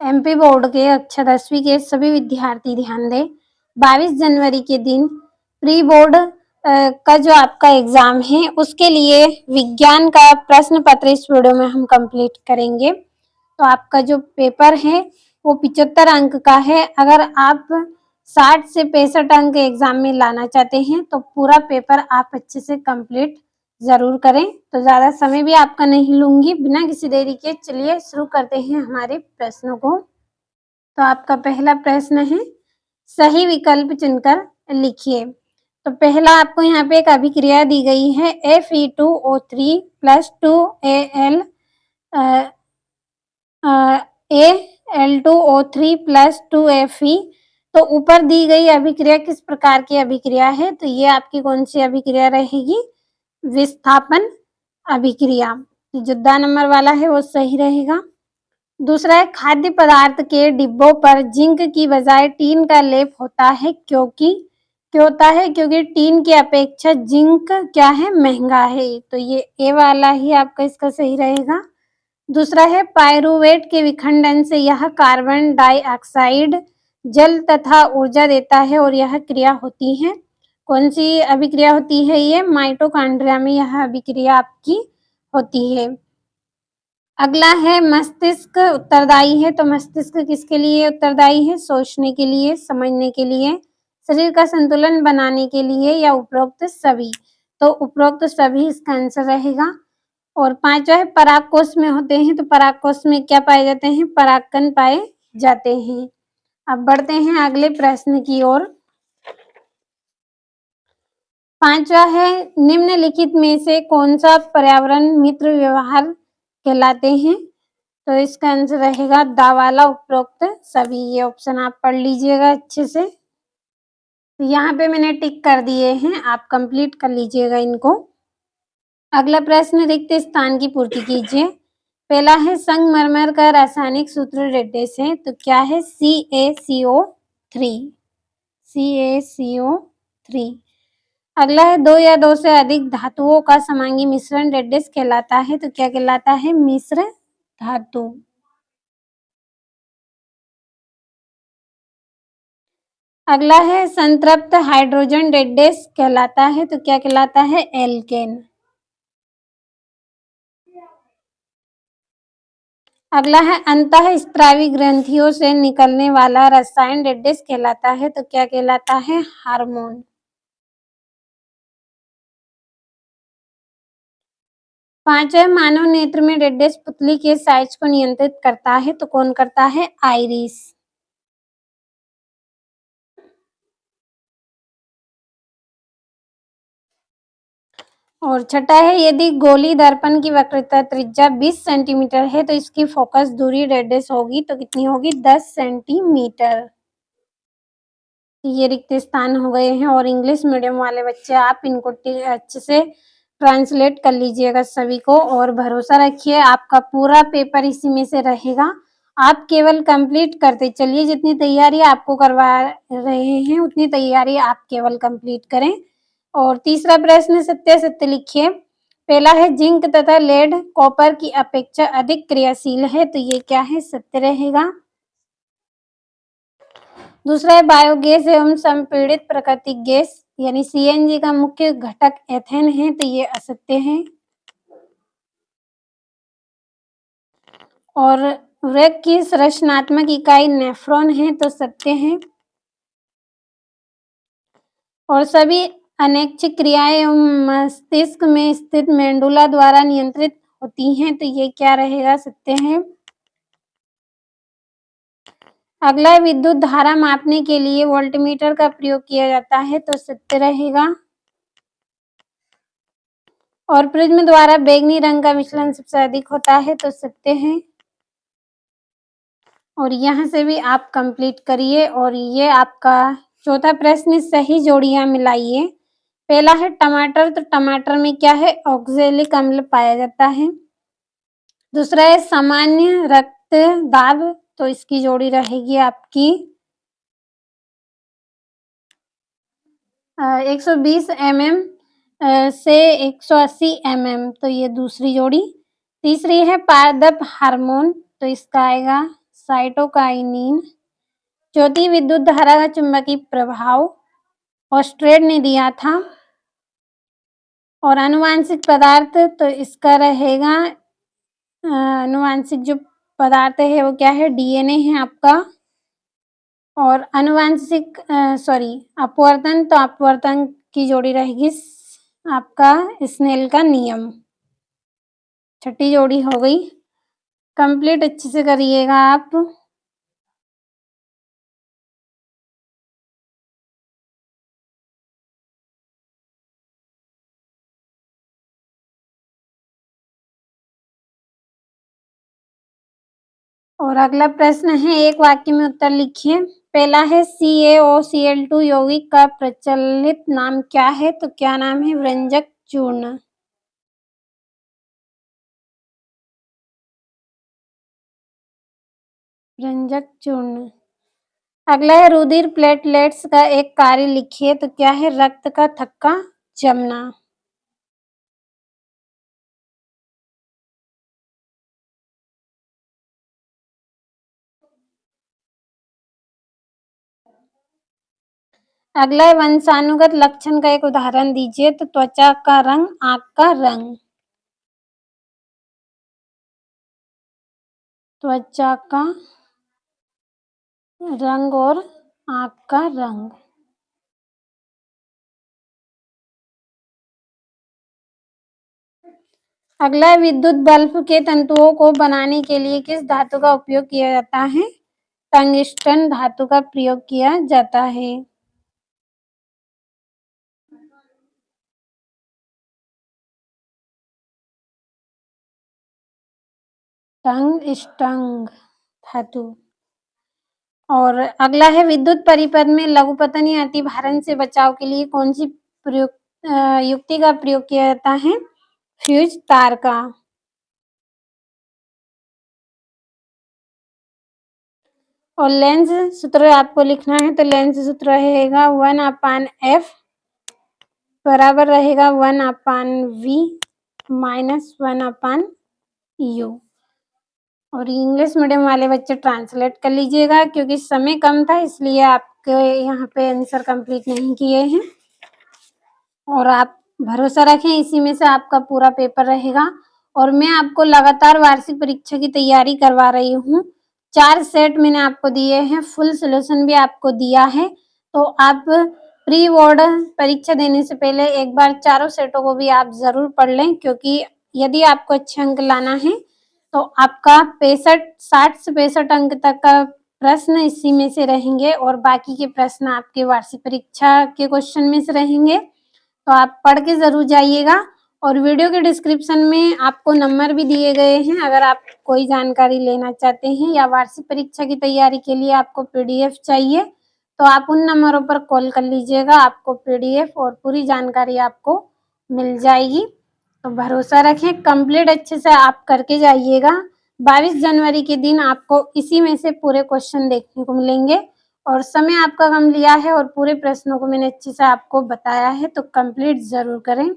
MP board के कक्षा 10वीं के सभी विद्यार्थी ध्यान दें। 22 जनवरी के दिन प्री बोर्ड का जो आपका एग्जाम है उसके लिए विज्ञान का प्रश्न पत्र इस वीडियो में हम कंप्लीट करेंगे। तो आपका जो पेपर है वो 75 अंक का है। अगर आप 60 से 65 अंक एग्जाम में लाना चाहते हैं तो पूरा पेपर आप अच्छे से कंप्लीट जरूर करें। तो ज्यादा समय भी आपका नहीं लूंगी, बिना किसी देरी के चलिए शुरू करते हैं हमारे प्रश्नों को। तो आपका पहला प्रश्न है, सही विकल्प चुनकर लिखिए। तो पहला आपको यहाँ पे एक अभिक्रिया दी गई है Fe2O3 plus 2Al Al2O3 plus 2Fe। तो ऊपर दी गई अभिक्रिया किस प्रकार की अभिक्रिया है? तो ये आपकी कौन सी अभिक्रिया रहेगी? विस्थापन अभिक्रिया। तो जो द नंबर वाला है वो सही रहेगा। दूसरा है, खाद्य पदार्थ के डिब्बों पर जिंक की बजाय टीन का लेप होता है क्योंकि क्यों होता है? क्योंकि टीन की अपेक्षा जिंक क्या है? महंगा है। तो ये ए वाला ही आपका इसका सही रहेगा। दूसरा है, पायरुवेट के विखंडन से यह कार्बन डाइऑक्साइड जल तथा ऊर्जा देता है और यह क्रिया होती है। कौन सी अभिक्रिया होती है? ये माइटोकॉन्ड्रिया में यह अभिक्रिया आपकी होती है। अगला है, मस्तिष्क उत्तरदायी है। तो मस्तिष्क किसके लिए उत्तरदायी है? सोचने के लिए, समझने के लिए, शरीर का संतुलन बनाने के लिए, या उपरोक्त सभी? तो उपरोक्त सभी इसका आंसर रहेगा। और पांचवा है, परागकोश में होते हैं। तो परागकोश में क्या पाए जाते हैं? परागकण पाए जाते हैं। अब बढ़ते हैं अगले प्रश्न की ओर। पांचवा है, निम्नलिखित में से कौन सा पर्यावरण मित्र व्यवहार कहलाते हैं? तो इसका आंसर रहेगा द वाला, उपरोक्त सभी। ये ऑप्शन आप पढ़ लीजिएगा अच्छे से। तो यहाँ पे मैंने टिक कर दिए हैं, आप कंप्लीट कर लीजिएगा इनको। अगला प्रश्न, रिक्त स्थान की पूर्ति कीजिए। पहला है, संगमरमर का रासायनिक सूत्र रेड से। तो क्या है? CaCO3। CaCO3। अगला है, दो या दो से अधिक धातुओं का समांगी मिश्रण रेड कहलाता है। तो क्या कहलाता है? मिश्र धातु। अगला है, संतृप्त हाइड्रोजन रेड कहलाता है। तो क्या कहलाता है? एल्केन। अगला है, अंतःस्रावी ग्रंथियों से निकलने वाला रसायन रेड कहलाता है। तो क्या कहलाता है? हार्मोन। पांचवा, मानव नेत्र में रेड पुतली के साइज को नियंत्रित करता है। तो कौन करता है? आइरिस। और छठा है, यदि गोली दर्पण की वक्रता त्रिज्या 20 सेंटीमीटर है तो इसकी फोकस दूरी रेड होगी। तो कितनी होगी? 10 सेंटीमीटर। ये रिक्त स्थान हो गए हैं। और इंग्लिश मीडियम वाले बच्चे, आप इनको अच्छे से ट्रांसलेट कर लीजिएगा सभी को, और भरोसा रखिए आपका पूरा पेपर इसी में से रहेगा। आप केवल कंप्लीट करते चलिए, जितनी तैयारी आपको करवा रहे हैं उतनी तैयारी आप केवल कंप्लीट करें। और तीसरा प्रश्न, सत्य सत्य लिखिए। पहला है, जिंक तथा लेड कॉपर की अपेक्षा अधिक क्रियाशील है। तो ये क्या है? सत्य रहेगा। दूसरा है, बायोगैस एवं संपीड़ित प्राकृतिक गैस यानी CNG का मुख्य घटक एथेन है। तो ये असत्य है। और वृक्क की संरचनात्मक इकाई नेफ्रॉन है। तो सत्य है। और सभी अनैच्छिक क्रियाएं एवं मस्तिष्क में स्थित मेंडुला द्वारा नियंत्रित होती हैं। तो ये क्या रहेगा? सत्य है। अगला, विद्युत धारा मापने के लिए वोल्टमीटर का प्रयोग किया जाता है। तो सत्य रहेगा। और प्रिज्म द्वारा बैंगनी रंग का विचलन सबसे अधिक होता है। तो सत्य है। और यहाँ से भी आप कंप्लीट करिए। और ये आपका चौथा प्रश्न, सही जोड़ियां मिलाइए। पहला है, टमाटर। तो टमाटर में क्या है? ऑक्जेलिक अम्ल पाया जाता है। दूसरा है, सामान्य रक्तदाब। तो इसकी जोड़ी रहेगी आपकी 120 mm से 180 mm। तो ये दूसरी जोड़ी। तीसरी है, पारदप हार्मोन। तो इसका आएगा साइटोकाइनिन। चौथी विद्युत धारा का चुंबकीय प्रभाव ऑस्ट्रेड ने दिया था। और आनुवांशिक पदार्थ, तो इसका रहेगा आनुवांशिक जो पदार्थ है वो क्या है, डीएनए है आपका। और आनुवांशिक अपवर्तन, तो अपवर्तन की जोड़ी रहेगी आपका स्नेल का नियम। छठी जोड़ी हो गई कंप्लीट, अच्छे से करिएगा आप। और अगला प्रश्न है, एक वाक्य में उत्तर लिखिए। पहला है CaOCl2 यौगिक का प्रचलित नाम क्या है, तो क्या नाम है, व्यंजक चूर्ण। व्यंजक चूर्ण। अगला है रुधिर प्लेटलेट्स का एक कार्य लिखिए, तो क्या है, रक्त का थक्का जमना। अगला है वंशानुगत लक्षण का एक उदाहरण दीजिए, तो त्वचा का रंग, आंख का रंग। त्वचा का रंग और आंख का रंग। अगला विद्युत बल्ब के तंतुओं को बनाने के लिए किस धातु का उपयोग किया जाता है, टंगस्टन धातु का प्रयोग किया जाता है। टंगस्टन धातु। और अगला है विद्युत परिपथ में लघुपतन या अतिभारण से बचाव के लिए कौन सी युक्ति का प्रयोग किया जाता है, फ्यूज तार का। और लेंस सूत्र आपको लिखना है, तो लेंस सूत्र रहेगा 1/f बराबर रहेगा 1/v माइनस 1/u। और इंग्लिश मीडियम वाले बच्चे ट्रांसलेट कर लीजिएगा, क्योंकि समय कम था इसलिए आपके यहाँ पे आंसर कंप्लीट नहीं किए हैं। और आप भरोसा रखें, इसी में से आपका पूरा पेपर रहेगा। और मैं आपको लगातार वार्षिक परीक्षा की तैयारी करवा रही हूँ। 4 सेट मैंने आपको दिए हैं, फुल सोल्यूशन भी आपको दिया है। तो आप प्री बोर्ड परीक्षा देने से पहले एक बार चारों सेटों को भी आप जरूर पढ़ लें, क्योंकि यदि आपको अच्छे अंक लाना है तो आपका 60 से 65 अंक तक का प्रश्न इसी में से रहेंगे, और बाकी के प्रश्न आपके वार्षिक परीक्षा के क्वेश्चन में से रहेंगे। तो आप पढ़ के जरूर जाइएगा। और वीडियो के डिस्क्रिप्शन में आपको नंबर भी दिए गए हैं, अगर आप कोई जानकारी लेना चाहते हैं या वार्षिक परीक्षा की तैयारी के लिए आपको PDF चाहिए, तो आप उन नंबरों पर कॉल कर लीजिएगा, आपको PDF और पूरी जानकारी आपको मिल जाएगी। तो भरोसा रखें, कंप्लीट अच्छे से आप करके जाइएगा। 22 जनवरी के दिन आपको इसी में से पूरे क्वेश्चन देखने को मिलेंगे। और समय आपका कम लिया है और पूरे प्रश्नों को मैंने अच्छे से आपको बताया है, तो कंप्लीट जरूर करें।